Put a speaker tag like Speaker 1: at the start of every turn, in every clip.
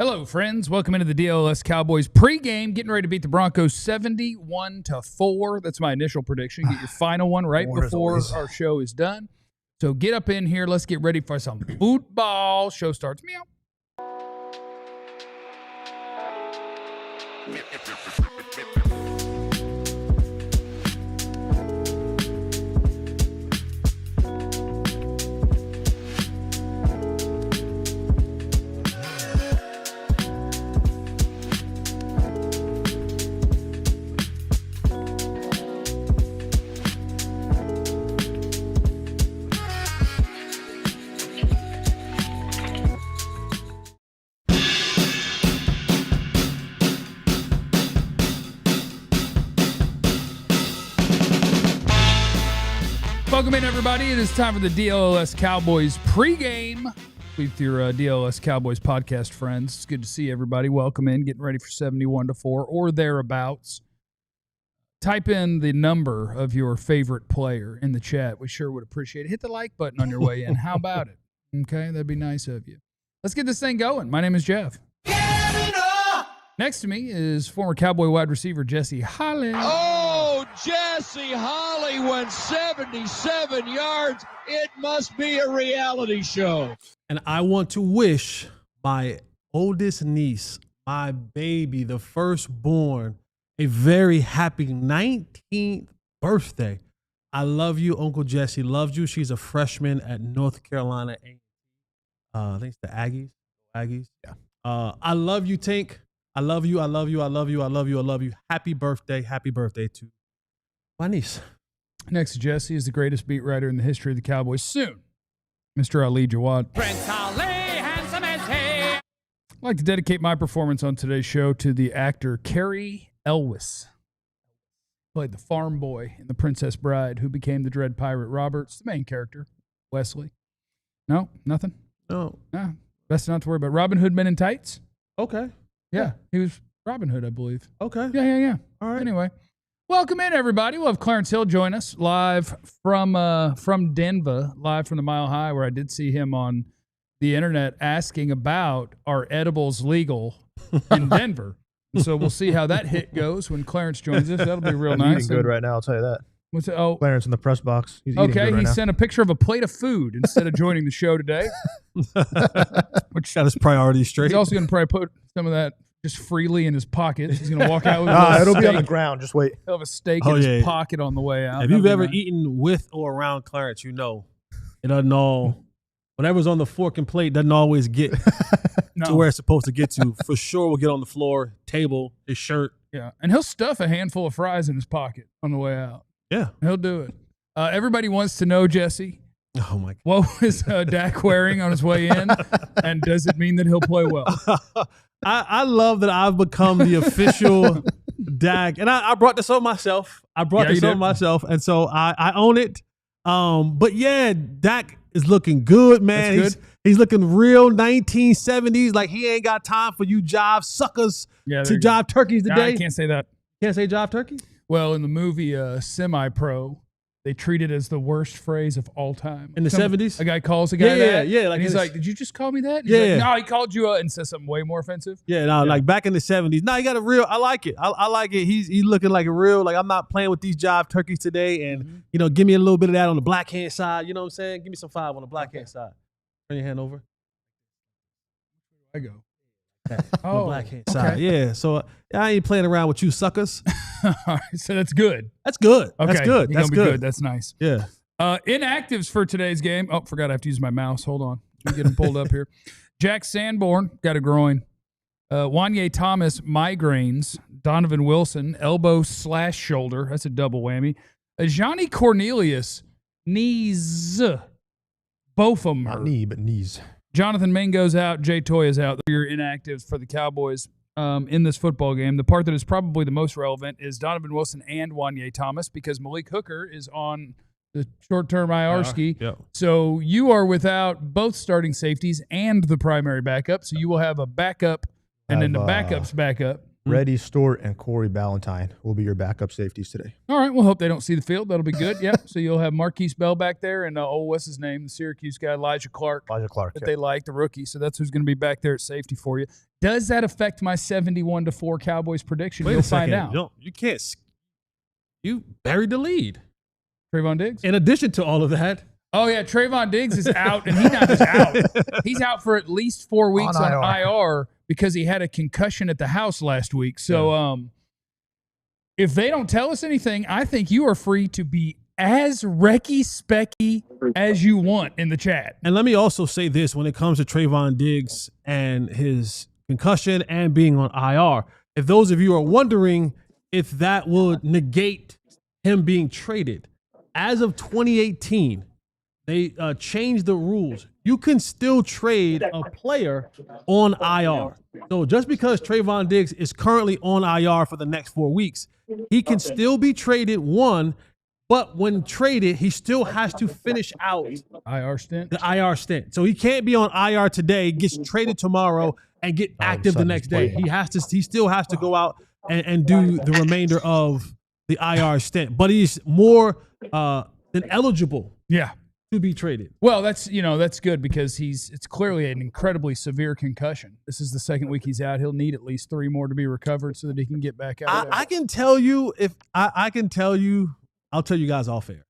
Speaker 1: Hello, friends. Welcome into the DLLS Cowboys pregame. Getting ready to beat the Broncos 71-4. That's my initial prediction. Get your final one right before our show is done. So get up in here. Let's get ready for some football. Show starts. Meow. Welcome in, everybody. It is time for the DLLS Cowboys pregame with your DLLS Cowboys podcast friends. It's good to see everybody. Welcome in, getting ready for 71-4 or thereabouts. Type in the number of your favorite player in the chat. We sure would appreciate it. Hit the like button on your way in. How about it? Okay, that'd be nice of you. Let's get this thing going. My name is Jeff. Next to me is former Cowboy wide receiver Jesse Holly.
Speaker 2: Oh, Jesse Holly went 77 yards. It must be a reality show.
Speaker 3: And I want to wish my oldest niece, my baby, the firstborn, a very happy 19th birthday. I love you. Uncle Jesse loves you. She's a freshman at North Carolina. I think it's the Aggies. Yeah. I love you, Tink. I love you. I love you. I love you. I love you. I love you. Happy birthday. Happy birthday to my niece.
Speaker 1: Next to Jesse is the greatest beat writer in the history of the Cowboys. Soon, Mr. Ali Jawad.
Speaker 4: Prince Ali, handsome as he.
Speaker 1: I'd like to dedicate my performance on today's show to the actor Cary Elwes. Played the farm boy in The Princess Bride, who became the Dread Pirate Roberts, the main character, Wesley. No, nothing?
Speaker 3: No.
Speaker 1: No, best not to worry about. Robin Hood Men in Tights?
Speaker 3: Okay.
Speaker 1: Yeah, he was Robin Hood, I believe.
Speaker 3: Okay.
Speaker 1: Yeah.
Speaker 3: All right.
Speaker 1: Anyway, welcome in, everybody. We'll have Clarence Hill join us live from Denver, live from the Mile High, where I did see him on the internet asking about are edibles legal in Denver. And so we'll see how that hit goes when Clarence joins us. That'll be real nice.
Speaker 5: He's eating good right now, I'll tell you that.
Speaker 1: What's it? Oh,
Speaker 5: Clarence in the press box. He's eating
Speaker 1: okay.
Speaker 5: good right
Speaker 1: He
Speaker 5: now.
Speaker 1: sent a picture of a plate of food instead of joining the show today.
Speaker 3: Which got his priorities straight.
Speaker 1: He's also going to probably put some of that just freely in his pockets. He's going to walk out with
Speaker 5: it'll
Speaker 1: steak.
Speaker 5: be on the ground. Just wait.
Speaker 1: He'll have a steak in his pocket on the way out.
Speaker 3: If you've ever eaten with or around Clarence, you know it doesn't all, whatever's on the fork and plate doesn't always get to where it's supposed to get to. For sure, we'll get on the floor, table, his shirt.
Speaker 1: Yeah, and he'll stuff a handful of fries in his pocket on the way out.
Speaker 3: Yeah.
Speaker 1: He'll do it. Everybody wants to know, Jesse,
Speaker 3: Oh, my God.
Speaker 1: what was Dak wearing on his way in, and does it mean that he'll play well?
Speaker 3: I love that I've become the official Dak, and I brought this on myself. And so I own it. But yeah, Dak is looking good, man.
Speaker 1: That's good.
Speaker 3: He's looking real 1970s. Like he ain't got time for you jive suckers to jive turkeys today.
Speaker 1: I can't say that.
Speaker 3: Can't say jive turkeys?
Speaker 1: Well, in the movie Semi-Pro, they treat it as the worst phrase of all time.
Speaker 3: In the 70s?
Speaker 1: A guy calls a guy that.
Speaker 3: Yeah. Like
Speaker 1: and he's like, did you just call me that? And he's
Speaker 3: Yeah.
Speaker 1: like, no, he called you and said something way more offensive.
Speaker 3: Yeah, no, like back in the 70s. No, he got a real, I like it. I like it. He's looking like a real, like I'm not playing with these jive turkeys today. And, give me a little bit of that on the black hand side. You know what I'm saying? Give me some 5 on the black hand side. Turn your hand over.
Speaker 1: I go.
Speaker 3: On the black hand side. Yeah. So I ain't playing around with you suckers.
Speaker 1: All right, so that's good.
Speaker 3: That's good.
Speaker 1: Okay.
Speaker 3: That's good.
Speaker 1: You're
Speaker 3: That's
Speaker 1: gonna be
Speaker 3: good.
Speaker 1: That's nice.
Speaker 3: Yeah.
Speaker 1: Inactives for today's game. Oh, forgot I have to use my mouse. Hold on. Let me get him pulled up here. Jack Sanborn got a groin. Wanye Thomas, migraines. Donovan Wilson, elbow/shoulder. That's a double whammy. Johnny Cornelius, knees. Both of them
Speaker 5: Not
Speaker 1: hurt.
Speaker 5: knee, but knees.
Speaker 1: Jonathan Mingo's out. Jay Toy is out. Your inactives for the Cowboys in this football game. The part that is probably the most relevant is Donovan Wilson and Wanye Thomas because Malik Hooker is on the short-term IR ski.
Speaker 3: Yeah.
Speaker 1: So you are without both starting safeties and the primary backup. So you will have a backup and then the backup's backup.
Speaker 5: Reddy Stort and Corey Ballantyne will be your backup safeties today.
Speaker 1: All right, we'll hope they don't see the field. That'll be good. Yep. So you'll have Marquise Bell back there and, what's his name, the Syracuse guy, Elijah Clark. That they like, the rookie. So that's who's going to be back there at safety for you. Does that affect my 71-4 Cowboys prediction? You'll find out.
Speaker 3: You can't. You buried the lead.
Speaker 1: Trevon Diggs?
Speaker 3: In addition to all of that.
Speaker 1: Oh, yeah, Trevon Diggs is out, and he's not just out. He's out for at least 4 weeks on IR because he had a concussion at the house last week. So if they don't tell us anything, I think you are free to be as recky-specky as you want in the chat.
Speaker 3: And let me also say this when it comes to Trevon Diggs and his concussion and being on IR. If those of you are wondering if that would negate him being traded, as of 2018, they changed the rules. You can still trade a player on IR. So just because Trevon Diggs is currently on IR for the next 4 weeks, he can still be traded, but when traded, he still has to finish out the IR stint. So he can't be on IR today, gets traded tomorrow, and get active the next day. He still has to go out and do the remainder of the IR stint. But he's more than eligible.
Speaker 1: Yeah.
Speaker 3: To be traded.
Speaker 1: Well, that's good because it's clearly an incredibly severe concussion. This is the second week he's out. He'll need at least 3 more to be recovered so that he can get back out.
Speaker 3: I can tell you I'll tell you guys off air,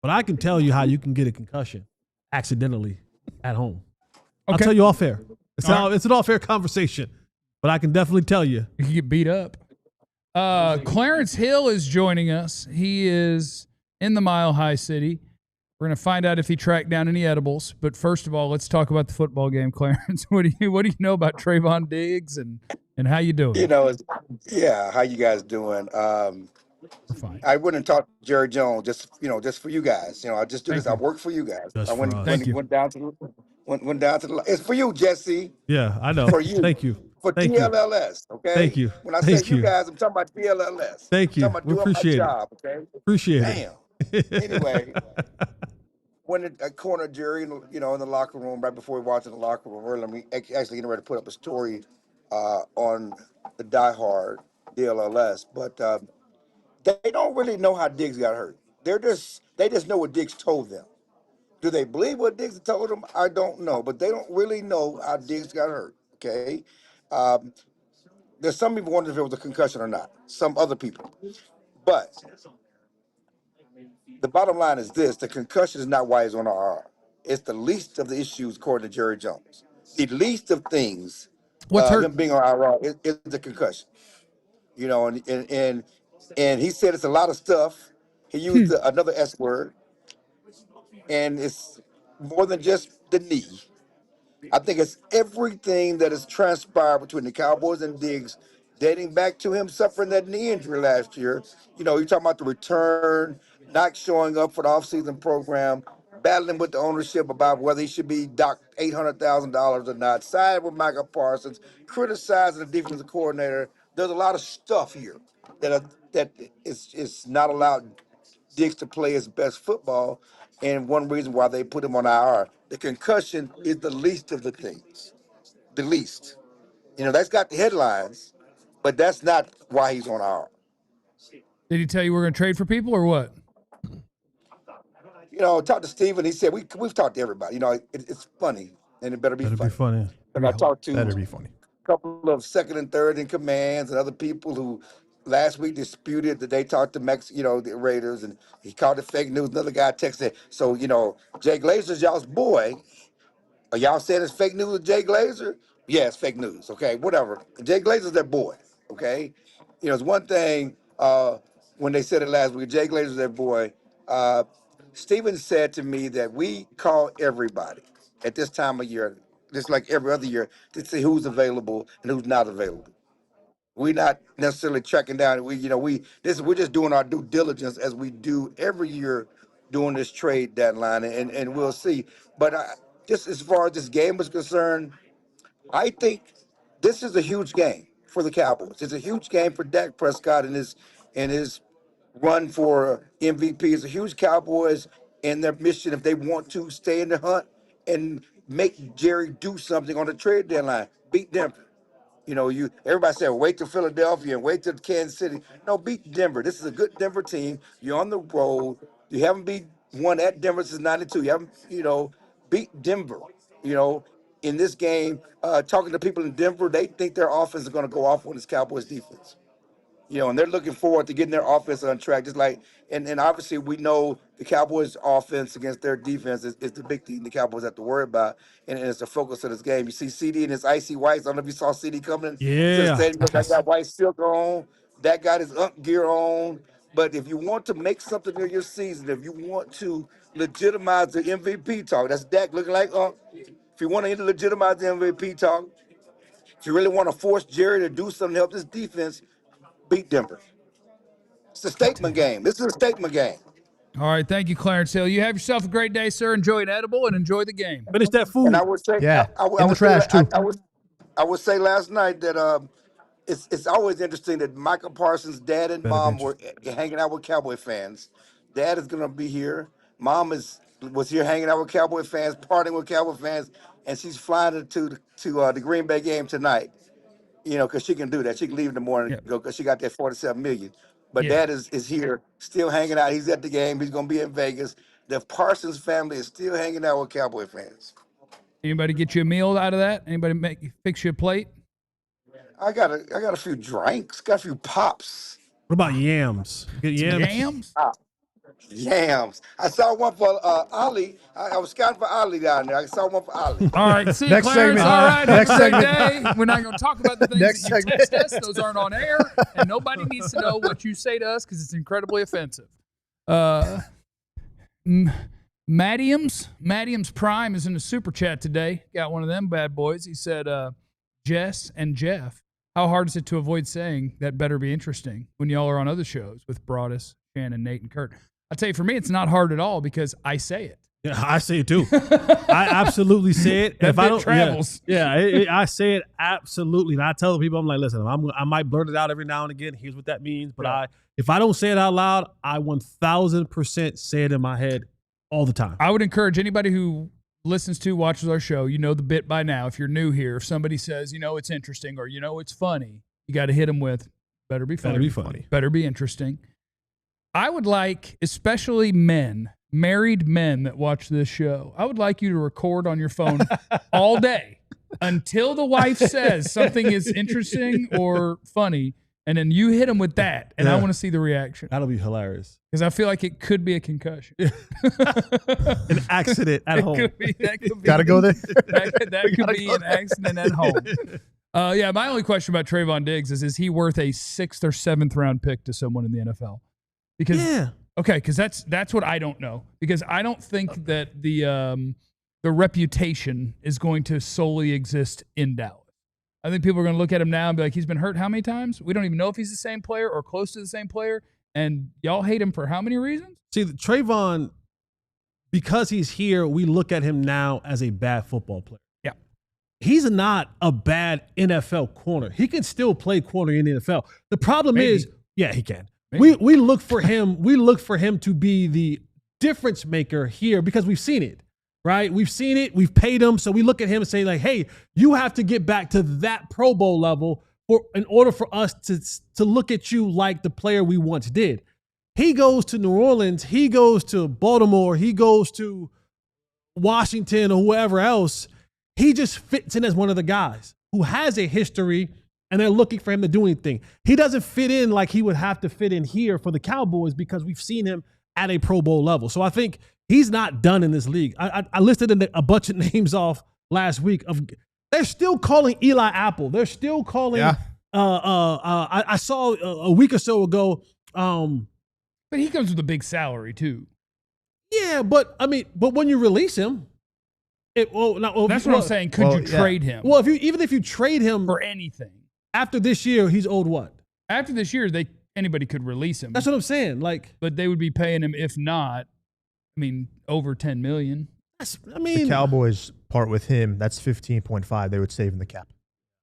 Speaker 3: but I can tell you how you can get a concussion accidentally at home. Okay. I'll tell you off air. It's an off air conversation, but I can definitely tell you.
Speaker 1: You can get beat up. Clarence Hill is joining us. He is in the Mile High City. We're going to find out if he tracked down any edibles. But first of all, let's talk about the football game, Clarence. What do you know about Trevon Diggs and how you doing?
Speaker 6: How you guys doing?
Speaker 1: We're fine.
Speaker 6: I went and talked to Jerry Jones just for you guys. I just do this. I work for you guys.
Speaker 3: Just
Speaker 6: I went down to the. It's for you, Jesse.
Speaker 3: Yeah, I know.
Speaker 6: For you.
Speaker 3: Thank you.
Speaker 6: For
Speaker 3: Thank
Speaker 6: DLLS, okay?
Speaker 3: Thank you.
Speaker 6: When I say you guys, I'm talking about DLLS.
Speaker 3: Thank you.
Speaker 6: I'm talking
Speaker 3: We
Speaker 6: about
Speaker 3: appreciate
Speaker 6: doing
Speaker 3: it.
Speaker 6: my job, okay?
Speaker 3: Appreciate
Speaker 6: it. Anyway, when I cornered Jerry, in the locker room right before we walked in the locker room earlier, we actually getting ready to put up a story on the Die Hard DLLS, but they don't really know how Diggs got hurt. They just know what Diggs told them. Do they believe what Diggs told them? I don't know, but they don't really know how Diggs got hurt. Okay, there's some people wondering if it was a concussion or not. Some other people, but the bottom line is this: the concussion is not why he's on IR. It's the least of the issues, according to Jerry Jones. The least of things,
Speaker 1: what's hurt?
Speaker 6: Him being on IR is the concussion. And he said it's a lot of stuff. He used another S word, and it's more than just the knee. I think it's everything that has transpired between the Cowboys and Diggs, dating back to him suffering that knee injury last year. You're talking about the return, not showing up for the offseason program, battling with the ownership about whether he should be docked $800,000 or not, siding with Micah Parsons, criticizing the defensive coordinator. There's a lot of stuff here that is not allowed Diggs to play his best football, and one reason why they put him on IR. The concussion is the least of the things. The least. That's got the headlines, but that's not why he's on IR.
Speaker 1: Did he tell you we're going to trade for people or what?
Speaker 6: Talked to Steven. He said, we've talked to everybody. It's funny, and it better be funny. And I talked to a couple of second and third in commands and other people who last week disputed that they talked to the Raiders, and he called it fake news. Another guy texted, so, Jay Glazer's y'all's boy. Are y'all saying it's fake news with Jay Glazer? Yeah, it's fake news. Okay, whatever. Jay Glazer's their boy. Okay, it's one thing when they said it last week. Jay Glazer's their boy. Steven said to me that we call everybody at this time of year, just like every other year, to see who's available and who's not available. We're not necessarily checking down. We're just doing our due diligence as we do every year doing this trade deadline, and we'll see. But just as far as this game is concerned, I think this is a huge game for the Cowboys. It's a huge game for Dak Prescott and his run for MVP. It's a huge Cowboys in their mission if they want to stay in the hunt and make Jerry do something on the trade deadline, beat Denver. You know, everybody said wait till Philadelphia and wait till Kansas City. No, beat Denver. This is a good Denver team. You're on the road. You haven't beat one at Denver since '92. You haven't, beat Denver. You know, in this game, talking to people in Denver, they think their offense is going to go off on this Cowboys defense. And they're looking forward to getting their offense on track. Just like, and obviously we know the Cowboys' offense against their defense is the big thing the Cowboys have to worry about, and it's the focus of this game. You see CD and his icy whites. I don't know if you saw CD coming to the stadium. Got that white silk on. That got his gear on. But if you want to make something of your season, if you want to legitimize the MVP talk, that's Dak looking like If you want to legitimize the MVP talk, if you really want to force Jerry to do something to help this defense, beat Denver. It's a statement game. This is a statement game.
Speaker 1: All right, thank you, Clarence Hill. You have yourself a great day, sir. Enjoy an edible and enjoy the game.
Speaker 3: Finish that food.
Speaker 6: And I would say,
Speaker 5: in the trash too.
Speaker 6: I would say last night that it's always interesting that Michael Parsons' dad and mom were hanging out with Cowboy fans. Dad is going to be here. Mom was here hanging out with Cowboy fans, partying with Cowboy fans, and she's flying to the Green Bay game tonight. Because she can do that. She can leave in the morning and go because she got that $47 million. But Dad is here, still hanging out. He's at the game. He's going to be in Vegas. The Parsons family is still hanging out with Cowboy fans.
Speaker 1: Anybody get you a meal out of that? Anybody fix you a plate?
Speaker 6: I got a few drinks. Got a few pops.
Speaker 3: What about yams? Get yams?
Speaker 1: Yams?
Speaker 6: Yams. I saw one for Ali. I was scouting for Ali down there. I saw one for Ali.
Speaker 1: All right, see you,
Speaker 5: Next
Speaker 1: Clarence.
Speaker 5: segment.
Speaker 1: All right,
Speaker 5: Next
Speaker 1: have a great
Speaker 5: segment.
Speaker 1: day. We're not going to talk about the things
Speaker 5: Next
Speaker 1: that you
Speaker 5: segment.
Speaker 1: text us. Those aren't on air, and nobody needs to know what you say to us because it's incredibly offensive. Madium's Prime is in the super chat today. Got one of them bad boys. He said, Jess and Jeff, how hard is it to avoid saying that better be interesting when y'all are on other shows with Broadus, Shannon, Nate, and Kurt? I'll tell you, for me, it's not hard at all because I say it.
Speaker 3: Yeah, I say it too. I absolutely say it.
Speaker 1: That bit travels.
Speaker 3: I say it absolutely. And I tell the people, I'm like, listen, I might blurt it out every now and again. Here's what that means. But if I don't say it out loud, I 1,000% say it in my head all the time.
Speaker 1: I would encourage anybody who watches our show, the bit by now. If you're new here, if somebody says, it's interesting or, it's funny, you got to hit them with, better be funny. Better be interesting. I would like, especially married men that watch this show, I would like you to record on your phone all day until the wife says something is interesting or funny, and then you hit them with that, and I want to see the reaction.
Speaker 3: That'll be hilarious.
Speaker 1: Because I feel like it could be a concussion.
Speaker 3: An accident at home.
Speaker 5: Gotta go there.
Speaker 1: That could be an accident at home. My only question about Trevon Diggs is he worth a 6th or 7th round pick to someone in the NFL? Because that's what I don't know. Because I don't think that the reputation is going to solely exist in Dallas. I think people are going to look at him now and be like, he's been hurt how many times? We don't even know if he's the same player or close to the same player. And y'all hate him for how many reasons?
Speaker 3: See, Trevon, because he's here, we look at him now as a bad football player.
Speaker 1: Yeah.
Speaker 3: He's not a bad NFL corner. He can still play corner in the NFL. The problem is, he can. We look for him. We look for him to be the difference maker here because we've seen it, right? We've seen it. We've paid him. So we look at him and say like, hey, you have to get back to that Pro Bowl level in order for us to look at you like the player we once did. He goes to New Orleans. He goes to Baltimore. He goes to Washington or whoever else. He just fits in as one of the guys who has a history and they're looking for him to do anything. He doesn't fit in like he would have to fit in here for the Cowboys because we've seen him at a Pro Bowl level. So I think he's not done in this league. I listed a bunch of names off last week. They're still calling Eli Apple. They're still calling. I saw a week or so ago.
Speaker 1: But he comes with a big salary too.
Speaker 3: Yeah, but when you release him,
Speaker 1: that's what I'm saying. Could you trade him?
Speaker 3: Well, even if you trade him
Speaker 1: for anything.
Speaker 3: After this year, he's owed what?
Speaker 1: After this year, anybody could release him.
Speaker 3: That's what I'm saying.
Speaker 1: But they would be paying him, if not, over $10 million.
Speaker 5: The Cowboys part with him. That's 15.5. They would save in the cap.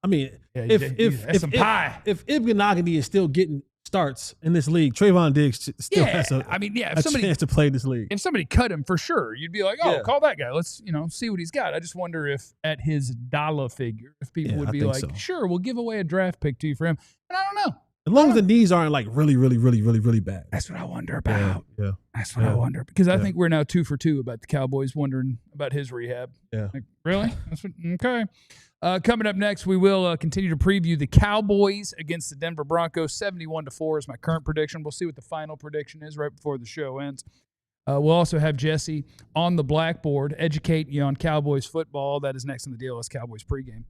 Speaker 1: That's some pie.
Speaker 3: If Ibganagany is still getting starts in this league, Trevon Diggs still has a chance to play in this league.
Speaker 1: If somebody cut him for sure, you'd be like, call that guy. Let's, see what he's got. I just wonder if at his dollar figure, if people would be like, sure, we'll give away a draft pick to you for him. And I don't know.
Speaker 3: As long as the knees aren't like really, really, really, really, really bad.
Speaker 1: That's what I wonder about.
Speaker 3: Yeah.
Speaker 1: That's what I wonder. Because I think we're now 2 for 2 about the Cowboys, wondering about his rehab.
Speaker 3: Yeah.
Speaker 1: Like, really? Okay. Coming up next, we will continue to preview the Cowboys against the Denver Broncos. 71-4 is my current prediction. We'll see what the final prediction is right before the show ends. We'll also have Jesse on the blackboard, educating you on Cowboys football. That is next on the DLS Cowboys pregame.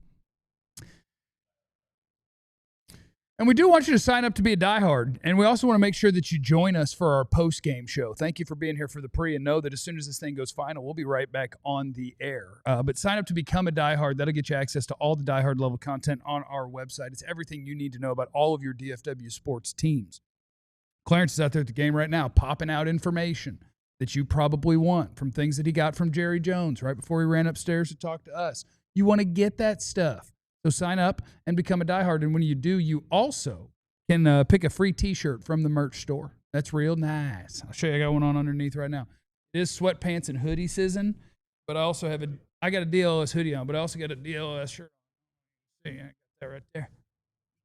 Speaker 1: And we do want you to sign up to be a diehard. And we also want to make sure that you join us for our post-game show. Thank you for being here for the pre, and know that as soon as this thing goes final, we'll be right back on the air. But sign up to become a diehard. That'll get you access to all the diehard level content on our website. It's everything you need to know about all of your DFW sports teams. Clarence is out there at the game right now popping out information that you probably want from things that he got from Jerry Jones right before he ran upstairs to talk to us. You want to get that stuff. So sign up and become a diehard. And when you do, you also can pick a free T-shirt from the merch store. That's real nice. I'll show you. I got one on underneath right now. It is sweatpants and hoodie season, but I also have I got a DLLS hoodie on, but I also got a DLLS shirt on. See, I got that right there.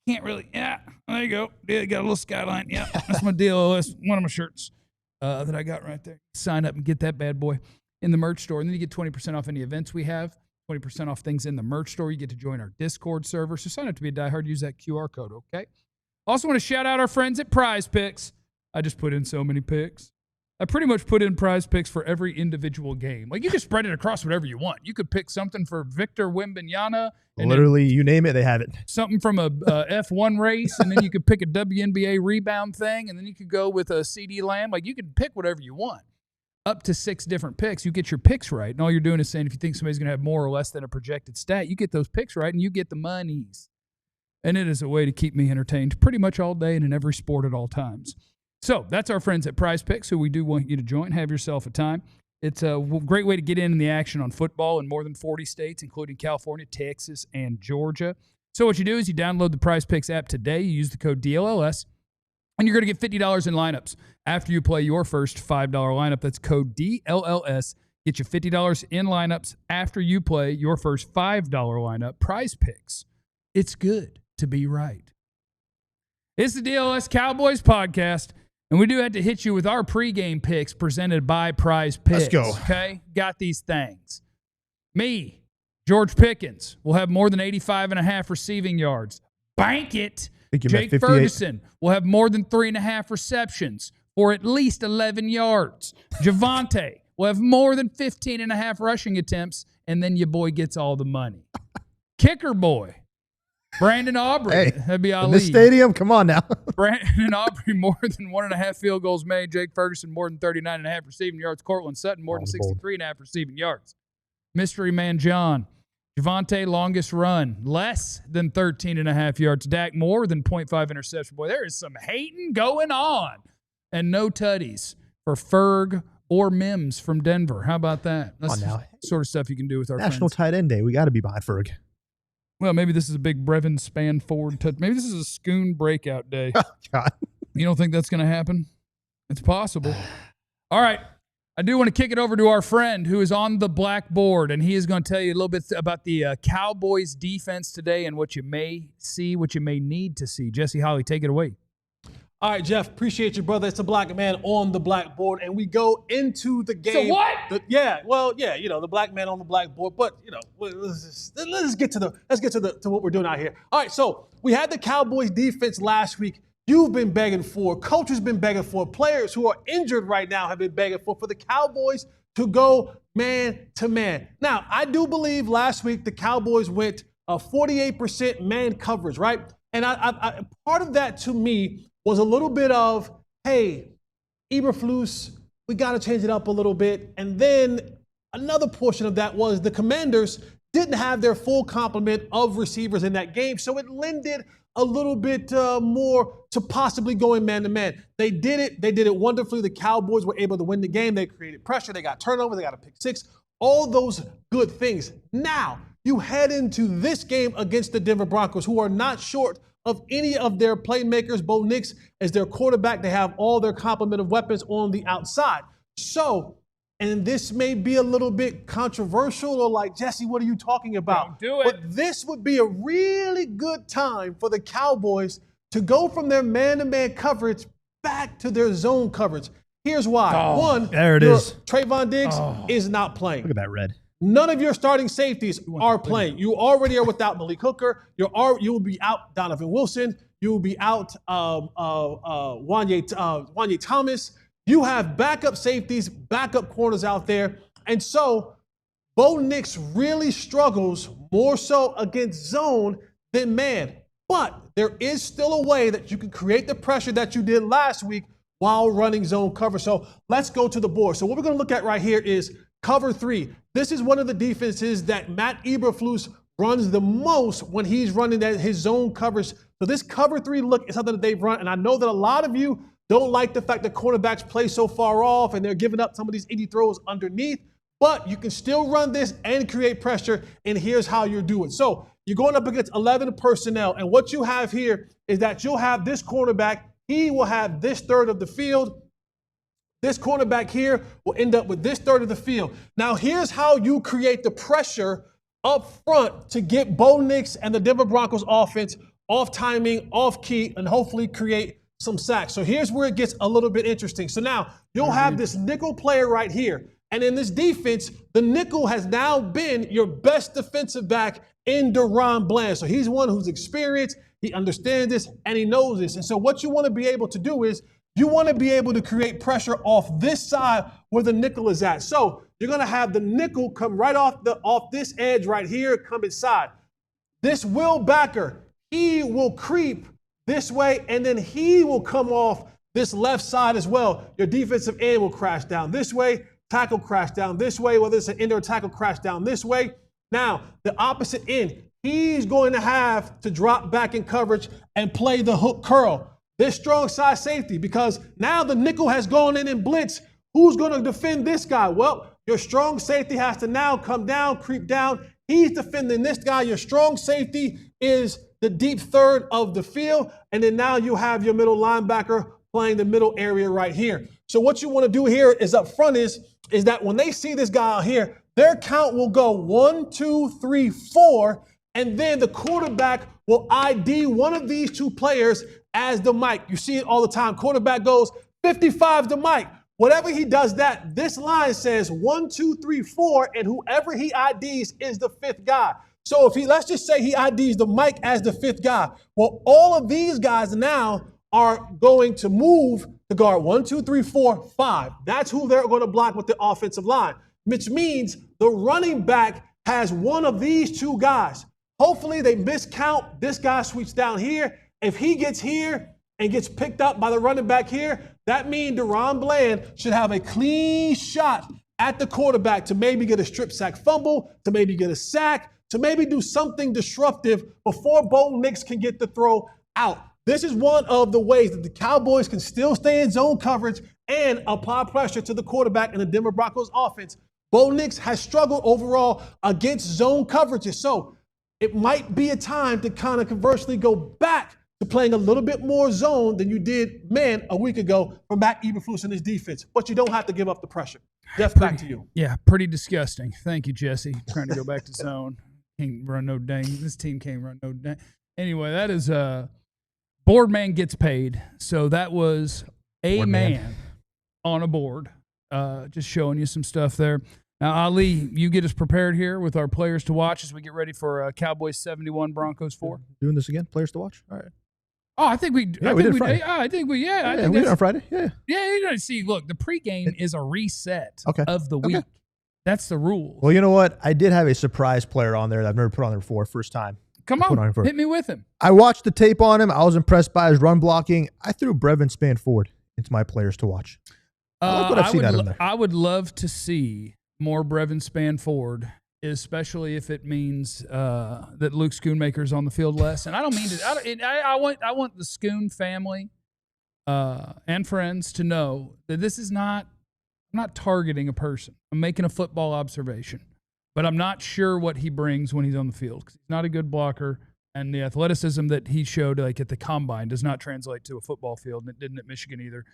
Speaker 1: Can't really, there you go. Yeah, got a little skyline. Yeah, that's my DLLS, one of my shirts that I got right there. Sign up and get that bad boy in the merch store. And then you get 20% off any events we have. 20% off things in the merch store. You get to join our Discord server. So sign up to be a diehard. Use that QR code, okay? Also want to shout out our friends at Prize Picks. I just put in so many picks. I pretty much put in Prize Picks for every individual game. Like, you can spread it across whatever you want. You could pick something for Victor Wembanyama.
Speaker 5: Literally, you name it, they have it.
Speaker 1: Something from a F1 race, and then you could pick a WNBA rebound thing, and then you could go with a CD Lamb. Like, you could pick whatever you want. Up to 6 different picks. You get your picks right, and all you're doing is saying if you think somebody's going to have more or less than a projected stat, you get those picks right, and you get the monies. And it is a way to keep me entertained pretty much all day and in every sport at all times. So that's our friends at Prize Picks, who we do want you to join. Have yourself a time. It's a great way to get in the action on football in more than 40 states, including California, Texas, and Georgia. So what you do is you download the Prize Picks app today. You use the code DLLS. And you're going to get $50 in lineups after you play your first $5 lineup. That's code DLLS. Get you $50 in lineups after you play your first $5 lineup. Prize Picks. It's good to be right. It's the DLS Cowboys podcast, and we do have to hit you with our pregame picks presented by Prize Picks.
Speaker 5: Let's go.
Speaker 1: Okay? Got these things. Me, George Pickens, will have more than 85.5 receiving yards. Bank it. Jake Ferguson will have more than 3.5 receptions for at least 11 yards. Javonte will have more than 15.5 rushing attempts, and then your boy gets all the money. Kicker boy, Brandon Aubrey.
Speaker 5: Hey,
Speaker 1: that'd be Ali.
Speaker 5: in this stadium, come on now.
Speaker 1: Brandon Aubrey, more than 1.5 field goals made. Jake Ferguson, more than 39.5 receiving yards. Cortland Sutton, more than 63.5 receiving yards. Mystery Man John. Javonte, longest run, less than 13.5 yards. Dak, more than 0.5 interception. Boy, there is some hating going on. And no tutties for Ferg or Mims from Denver. How about that? That's the sort of stuff you can do with our
Speaker 5: National
Speaker 1: friends.
Speaker 5: Tight End Day. We got to be behind Ferg.
Speaker 1: Well, maybe this is a big Brevin span forward touch. Maybe this is a Schoon breakout day.
Speaker 5: Oh, God.
Speaker 1: You don't think that's going to happen? It's possible. All right. I do want to kick it over to our friend who is on the blackboard, and he is going to tell you a little bit about the Cowboys defense today and what you may see, what you may need to see. Jesse Holly, take it away.
Speaker 3: All right, Jeff, appreciate you, brother. It's the black man on the blackboard, and we go into the game.
Speaker 1: So what?
Speaker 3: The black man on the blackboard. But let's get to what we're doing out here. All right, so we had the Cowboys defense last week. You've been begging for, coaches been begging for, players who are injured right now have been begging for the Cowboys to go man to man. Now, I do believe last week the Cowboys went 48% man coverage, right? And I part of that to me was a little bit of, hey, Eberflus, we got to change it up a little bit. And then another portion of that was the Commanders didn't have their full complement of receivers in that game, so it lended a little bit more to possibly going man-to-man. They did it. They did it wonderfully. The Cowboys were able to win the game. They created pressure. They got turnover. They got a pick six. All those good things. Now, you head into this game against the Denver Broncos, who are not short of any of their playmakers. Bo Nix is their quarterback. They have all their complement of weapons on the outside. So, and this may be a little bit controversial or like, Jesse, what are you talking about?
Speaker 1: Don't do it.
Speaker 3: But this would be a really good time for the Cowboys to go from their man-to-man coverage back to their zone coverage. Here's why. One,
Speaker 5: there it is.
Speaker 3: Trevon Diggs is not playing.
Speaker 5: Look at that red.
Speaker 3: None of your starting safeties are playing. You already are without Malik Hooker. You will be out Donovan Wilson. You will be out Wanye Thomas. You have backup safeties, backup corners out there. And so Bo Nix really struggles more so against zone than man. But there is still a way that you can create the pressure that you did last week while running zone cover. So let's go to the board. So what we're going to look at right here is cover 3. This is one of the defenses that Matt Eberflus runs the most when he's running his zone coverage. So this cover 3 look is something that they've run. And I know that a lot of you don't like the fact that cornerbacks play so far off and they're giving up some of these easy throws underneath. But you can still run this and create pressure. And here's how you do it. So you're going up against 11 personnel. And what you have here is that you'll have this cornerback. He will have this third of the field. This cornerback here will end up with this third of the field. Now, here's how you create the pressure up front to get Bo Nix and the Denver Broncos offense off timing, off key, and hopefully create some sacks. So here's where it gets a little bit interesting. So now you'll have this nickel player right here. And in this defense, the nickel has now been your best defensive back in DaRon Bland. So he's one who's experienced, he understands this, and he knows this. And so what you want to be able to do is you want to be able to create pressure off this side where the nickel is at. So you're going to have the nickel come right off this edge right here, come inside. This Will Backer, he will creep this way, and then he will come off this left side as well. Your defensive end will crash down this way, tackle crash down this way, whether it's an end or tackle crash down this way. Now, the opposite end, he's going to have to drop back in coverage and play the hook curl. This strong side safety, because now the nickel has gone in and blitz. Who's going to defend this guy? Well, your strong safety has to now come down, creep down. He's defending this guy. Your strong safety is the deep third of the field. And then now you have your middle linebacker playing the middle area right here. So what you want to do here is up front is that when they see this guy out here, their count will go 1, 2, 3, 4. And then the quarterback will ID one of these two players as the Mike. You see it all the time. Quarterback goes 55 to Mike. Whatever he does that, this line says 1, 2, 3, 4, and whoever he IDs is the fifth guy. So if let's just say he IDs the Mike as the fifth guy. Well, all of these guys now are going to move to guard 1, 2, 3, 4, 5. That's who they're going to block with the offensive line, which means the running back has one of these two guys. Hopefully they miscount. This guy sweeps down here. If he gets here and gets picked up by the running back here, that means DaRon Bland should have a clean shot at the quarterback to maybe get a strip sack fumble, to maybe get a sack, to maybe do something disruptive before Bo Nix can get the throw out. This is one of the ways that the Cowboys can still stay in zone coverage and apply pressure to the quarterback in the Denver Broncos offense. Bo Nix has struggled overall against zone coverages. So it might be a time to kind of conversely go back to playing a little bit more zone than you did, man, a week ago from Matt Eberflus and his defense. But you don't have to give up the pressure. Jeff, back to you.
Speaker 1: Yeah, pretty disgusting. Thank you, Jesse. Trying to go back to zone. Can't run no dang. This team can't run no dang. Anyway, that is board man gets paid. So that was a board man on a board. Just showing you some stuff there. Now, Ali, you get us prepared here with our players to watch as we get ready for Cowboys 71, Broncos 4.
Speaker 5: Doing this again? Players to watch? All right.
Speaker 1: Oh, I think we.
Speaker 5: Yeah, we did Friday.
Speaker 1: I think we. Yeah, I
Speaker 5: yeah,
Speaker 1: think
Speaker 5: we did on Friday. Yeah.
Speaker 1: Yeah, you know, see, look, the pregame is a reset of the week.
Speaker 5: Okay.
Speaker 1: That's the rule.
Speaker 5: Well, you know what? I did have a surprise player on there that I've never put on there before. First time.
Speaker 1: Come on, hit me with him.
Speaker 5: I watched the tape on him. I was impressed by his run blocking. I threw Brevin Spanford into my players to watch. I like what I've seen out of there.
Speaker 1: I would love to see more Brevin Spanford, especially if it means that Luke Schoonmaker's on the field less. And I don't mean to. I want the Schoon family and friends to know that this is not. I'm not targeting a person. I'm making a football observation. but I'm not sure what he brings when he's on the field because he's not a good blocker, and the athleticism that he showed like at the combine does not translate to a football field, and it didn't at Michigan either.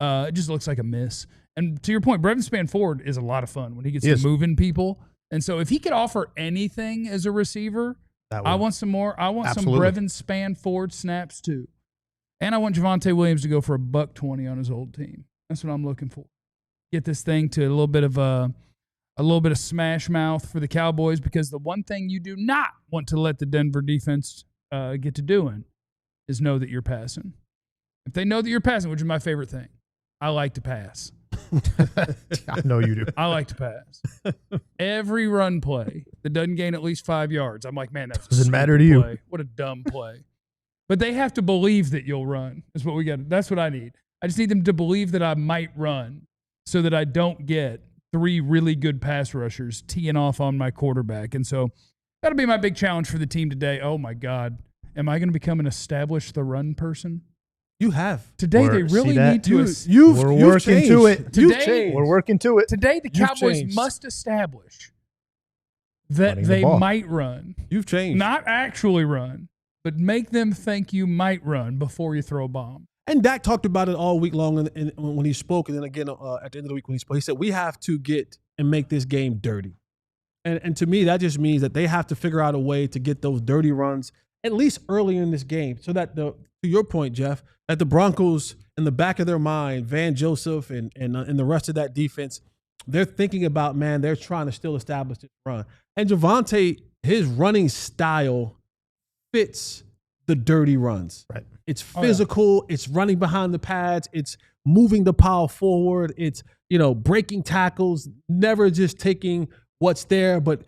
Speaker 1: It just looks like a miss. And to your point, Brevin Spann-Ford is a lot of fun when he gets to moving people. And so if he could offer anything as a receiver, I want some more. I want some Brevin Spann-Ford snaps too. And I want Javonte Williams to go for $120 on his old team. That's what I'm looking for. Get this thing to a little bit of smash mouth for the Cowboys, because the one thing you do not want to let the Denver defense get to doing is know that you're passing. If they know that you're passing, which is my favorite thing, I like to pass.
Speaker 5: I know you do.
Speaker 1: I like to pass. Every run play that doesn't gain at least 5 yards, I'm like, man, that
Speaker 5: doesn't matter to you.
Speaker 1: What a dumb play. But they have to believe that you'll run. Is what we got. That's what I need. I just need them to believe that I might run, so that I don't get 3 really good pass rushers teeing off on my quarterback. And so that'll be my big challenge for the team today. Oh my God, am I going to become an established the run person?
Speaker 3: You have.
Speaker 1: Today they really need to.
Speaker 5: We're working to it.
Speaker 1: Today,
Speaker 5: we're working to it.
Speaker 1: Today the Cowboys must establish that they might run.
Speaker 3: You've changed.
Speaker 1: Not actually run, but make them think you might run before you throw a bomb.
Speaker 3: And Dak talked about it all week long and when he spoke, and then again at the end of the week when he spoke, he said, we have to get and make this game dirty. And to me, that just means that they have to figure out a way to get those dirty runs at least early in this game, so that to your point, Jeff, that the Broncos, in the back of their mind, Van Joseph and the rest of that defense, they're thinking about, man, they're trying to still establish this run. And Javonte, his running style fits the dirty runs.
Speaker 5: Right.
Speaker 3: It's physical. It's running behind the pads. It's moving the pile forward. It's, breaking tackles, never just taking what's there, but,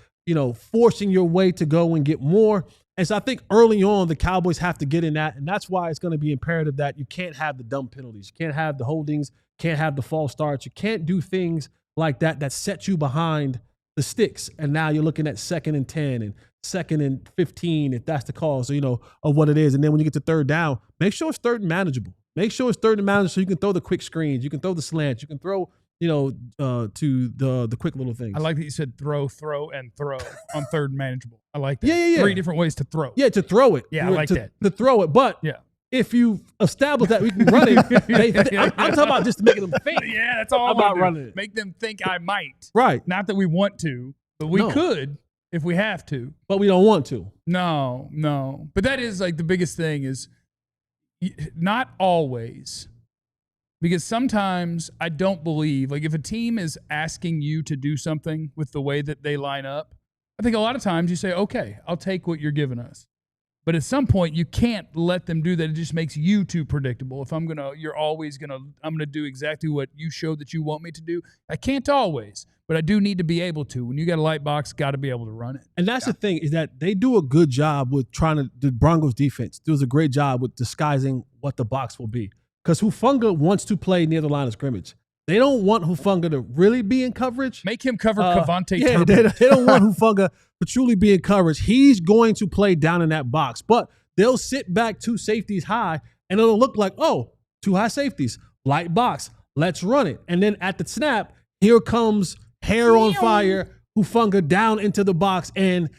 Speaker 3: forcing your way to go and get more. And so I think early on, the Cowboys have to get in that. And that's why it's going to be imperative that you can't have the dumb penalties. You can't have the holdings. Can't have the false starts. You can't do things like that set you behind the sticks. And now you're looking at 2nd and 10 and 2nd and 15, if that's the call, so of what it is. And then when you get to 3rd down, make sure it's 3rd and manageable. Make sure it's 3rd and manageable so you can throw the quick screens, you can throw the slants, you can throw, to the quick little things.
Speaker 1: I like that you said throw, and throw on 3rd and manageable. I like that.
Speaker 3: Yeah.
Speaker 1: 3 different ways to throw.
Speaker 3: Yeah, to throw it.
Speaker 1: Yeah, I like that.
Speaker 3: To throw it, but if you establish that we can run it, I'm talking about just making them think.
Speaker 1: Yeah, that's all
Speaker 3: about running it.
Speaker 1: Make them think I might.
Speaker 3: Right.
Speaker 1: Not that we want to, but we could if we have to.
Speaker 3: But we don't want to.
Speaker 1: No. But that is like the biggest thing is not always. Because sometimes I don't believe, like if a team is asking you to do something with the way that they line up, I think a lot of times you say, okay, I'll take what you're giving us. But at some point you can't let them do that. It just makes you too predictable. If I'm going to do exactly what you show that you want me to do. I can't always, but I do need to be able to. When you got a light box, got to be able to run it.
Speaker 3: And that's the thing, is that they do a good job with the Broncos defense does a great job with disguising what the box will be. Because Hufanga wants to play near the line of scrimmage. They don't want Hufanga to really be in coverage.
Speaker 1: Make him cover Cavante Turpin.
Speaker 3: They don't want Hufanga to truly be in coverage. He's going to play down in that box. But they'll sit back 2 safeties high, and it'll look like, 2 high safeties, light box, let's run it. And then at the snap, here comes hair on fire, Hufanga down into the box. And,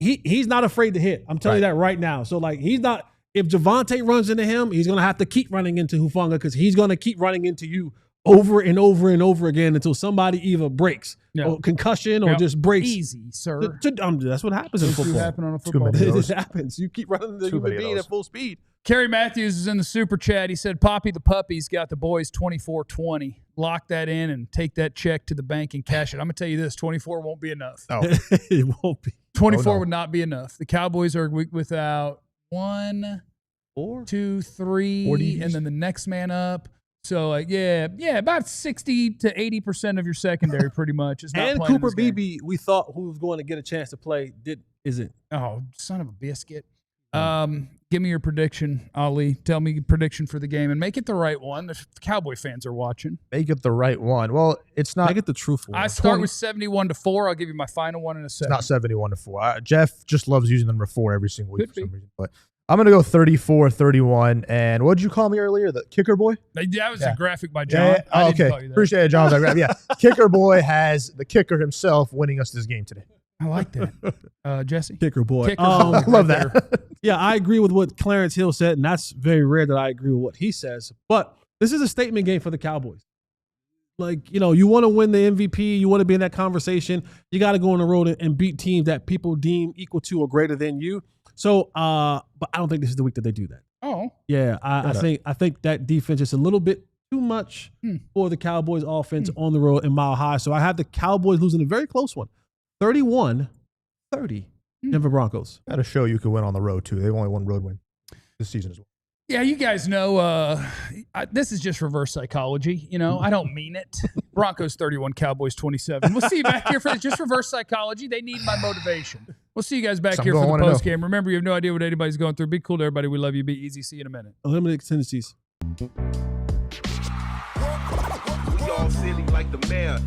Speaker 3: he's not afraid to hit. I'm telling you that right now. So, he's not – if Javonte runs into him, he's going to have to keep running into Hufanga because he's going to keep running into you over and over and over again until somebody either breaks or concussion or just breaks.
Speaker 1: Easy, sir.
Speaker 3: That's what happens in football.
Speaker 1: Happen on a football
Speaker 3: It happens. You keep running the human being at full speed.
Speaker 1: Kerry Matthews is in the super chat. He said, Poppy the Puppy's got the boys 24-20. Lock that in and take that check to the bank and cash it. I'm going to tell you this, 24 won't be enough.
Speaker 5: No.
Speaker 3: It won't be.
Speaker 1: 24 would not be enough. The Cowboys are without 1, 2, 3, and then the next man up. So, about 60 to 80% of your secondary pretty much is not
Speaker 3: and
Speaker 1: playing
Speaker 3: Cooper
Speaker 1: this game.
Speaker 3: Beebe, we thought who was going to get a chance to play, isn't.
Speaker 1: Oh, son of a biscuit. Give me your prediction, Ali. Tell me your prediction for the game, and make it the right one. The Cowboy fans are watching.
Speaker 5: Make it the right one. Well, it's not.
Speaker 3: Make it the truthful one.
Speaker 1: I start with 71-4. I'll give you my final one in a second.
Speaker 5: It's not 71-4. Jeff just loves using the number 4 every single week for some reason. But I'm going to go 34-31. And what did you call me earlier? The kicker boy?
Speaker 1: That was a graphic by John.
Speaker 5: Okay. Appreciate it, John. Yeah. Kicker boy has the kicker himself winning us this game today.
Speaker 1: I like that. Jesse?
Speaker 3: Kicker boy.
Speaker 1: Kicker
Speaker 5: I love that.
Speaker 3: Yeah, I agree with what Clarence Hill said, and that's very rare that I agree with what he says. But this is a statement game for the Cowboys. Like, you want to win the MVP, you want to be in that conversation, you got to go on the road and beat teams that people deem equal to or greater than you. So, but I don't think this is the week that they do that.
Speaker 1: Oh.
Speaker 3: Yeah, I think that defense is a little bit too much for the Cowboys offense on the road in Mile High. So I have the Cowboys losing a very close one. 31-30, Denver Broncos.
Speaker 5: Got to show you can win on the road, too. They've only one road win this season as well.
Speaker 1: Yeah, you guys know this is just reverse psychology. I don't mean it. Broncos 31, Cowboys 27. We'll see you back here for this. Just reverse psychology. They need my motivation. We'll see you guys back here for the post game. Remember, you have no idea what anybody's going through. Be cool to everybody. We love you. Be easy. See you in a minute.
Speaker 3: Eliminate tendencies.
Speaker 7: We all silly like the mayor.